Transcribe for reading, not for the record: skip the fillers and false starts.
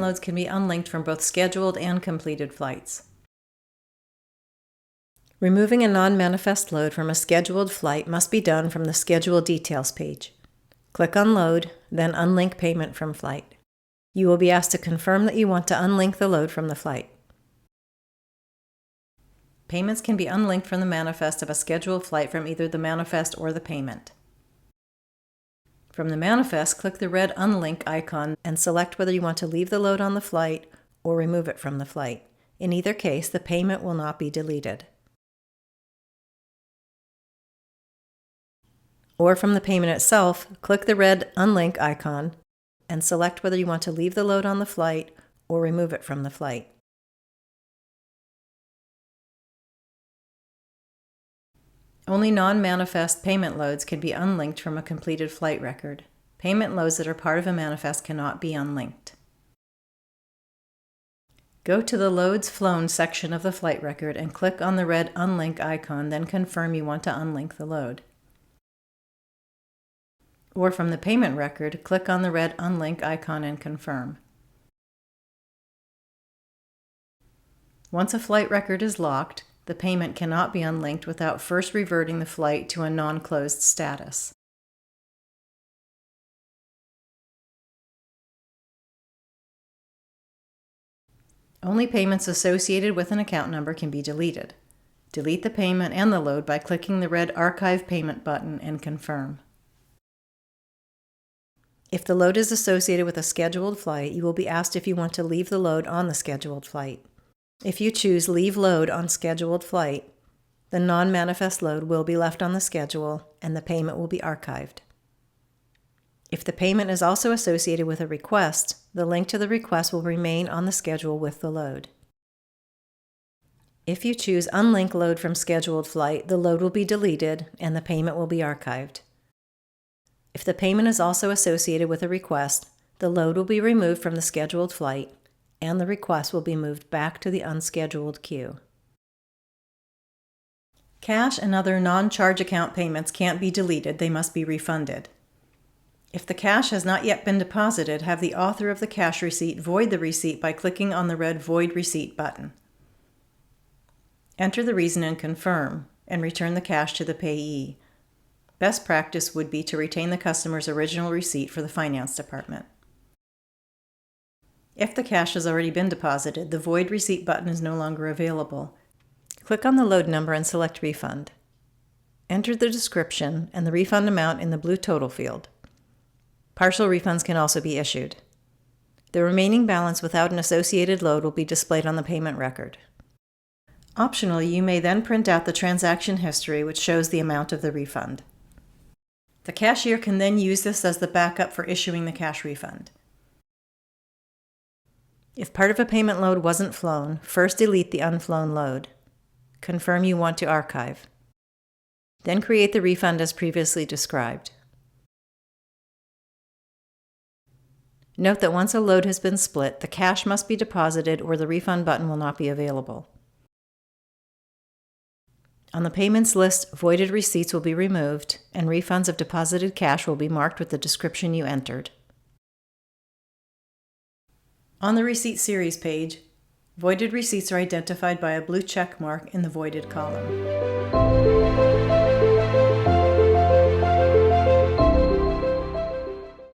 loads can be unlinked from both scheduled and completed flights. Removing a non-manifest load from a scheduled flight must be done from the Schedule Details page. Click on Load, then Unlink Payment from Flight. You will be asked to confirm that you want to unlink the load from the flight. Payments can be unlinked from the manifest of a scheduled flight from either the manifest or the payment. From the manifest, click the red Unlink icon and select whether you want to leave the load on the flight or remove it from the flight. In either case, the payment will not be deleted. Or from the payment itself, click the red Unlink icon and select whether you want to leave the load on the flight or remove it from the flight. Only non-manifest payment loads can be unlinked from a completed flight record. Payment loads that are part of a manifest cannot be unlinked. Go to the Loads Flown section of the flight record and click on the red Unlink icon, then confirm you want to unlink the load. Or from the payment record, click on the red Unlink icon and confirm. Once a flight record is locked, the payment cannot be unlinked without first reverting the flight to a non-closed status. Only payments associated with an account number can be deleted. Delete the payment and the load by clicking the red Archive Payment button and confirm. If the load is associated with a scheduled flight, you will be asked if you want to leave the load on the scheduled flight. If you choose Leave Load on Scheduled Flight, the non-manifest load will be left on the schedule and the payment will be archived. If the payment is also associated with a request, the link to the request will remain on the schedule with the load. If you choose Unlink Load from Scheduled Flight, the load will be deleted and the payment will be archived. If the payment is also associated with a request, the load will be removed from the scheduled flight and the request will be moved back to the unscheduled queue. Cash and other non-charge account payments can't be deleted, they must be refunded. If the cash has not yet been deposited, have the author of the cash receipt void the receipt by clicking on the red Void Receipt button. Enter the reason and confirm, and return the cash to the payee. Best practice would be to retain the customer's original receipt for the finance department. If the cash has already been deposited, the Void Receipt button is no longer available. Click on the load number and select Refund. Enter the description and the refund amount in the blue total field. Partial refunds can also be issued. The remaining balance without an associated load will be displayed on the payment record. Optionally, you may then print out the transaction history, which shows the amount of the refund. The cashier can then use this as the backup for issuing the cash refund. If part of a payment load wasn't flown, first delete the unflown load. Confirm you want to archive. Then create the refund as previously described. Note that once a load has been split, the cash must be deposited or the refund button will not be available. On the payments list, voided receipts will be removed, and refunds of deposited cash will be marked with the description you entered. On the Receipt Series page, voided receipts are identified by a blue check mark in the voided column.